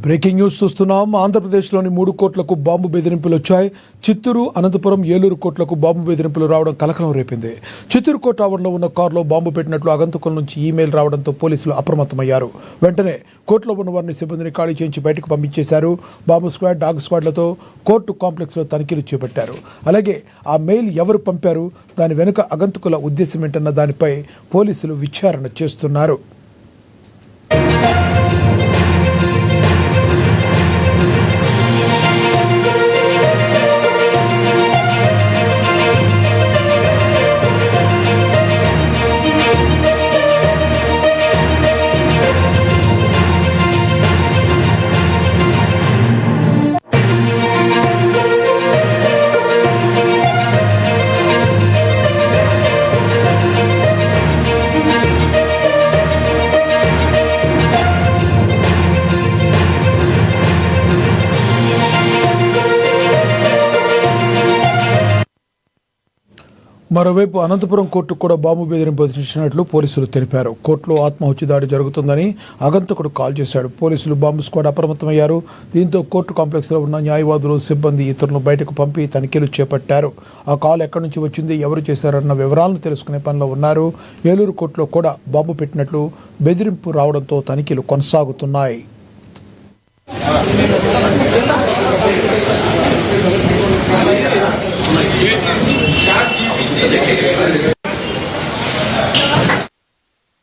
Breaking news చూస్తున్నాం. ఆంధ్రప్రదేశ్లోని 3 కోట్లకు బాంబు బెదిరింపులు వచ్చాయి. చిత్తూరు, అనంతపురం, ఏలూరు కోట్లకు బాంబు బెదిరింపులు రావడం కలకలం రేపింది. చిత్తూరు కోట ఆవరణలో ఉన్న కారులో బాంబు పెట్టినట్లు ఆగంతుకుల నుంచి ఈమెయిల్ రావడంతో పోలీసులు అప్రమత్తమయ్యారు. వెంటనే కోర్టులో ఉన్న వారిని సిబ్బందిని ఖాళీ చేయించి బయటకు పంపించేశారు. బాంబు స్క్వాడ్, డాగ్ స్క్వాడ్లతో కోర్టు కాంప్లెక్స్లో తనిఖీలు చేపట్టారు. అలాగే ఆ మెయిల్ ఎవరు పంపారు, దాని వెనుక ఆగంతుకుల ఉద్దేశం ఏంటన్న దానిపై పోలీసులు విచారణ చేస్తున్నారు. మరోవైపు అనంతపురం కోర్టుకు కూడా బాంబు బెదిరింపు ఇచ్చినట్లు పోలీసులు తెలిపారు. కోర్టులో ఆత్మహత్య దాడి జరుగుతుందని ఆగంతకుడు కాల్ చేశాడు. పోలీసులు బాంబు స్క్వాడ్ అప్రమత్తమయ్యారు. దీంతో కోర్టు కాంప్లెక్స్లో ఉన్న న్యాయవాదులు, సిబ్బంది ఇతరులను బయటకు పంపి తనిఖీలు చేపట్టారు. ఆ కాల్ ఎక్కడి నుంచి వచ్చింది, ఎవరు చేశారన్న వివరాలను తెలుసుకునే పనిలో ఉన్నారు. ఏలూరు కోర్టులో కూడా బాంబు పెట్టినట్లు బెదిరింపు రావడంతో తనిఖీలు కొనసాగుతున్నాయి.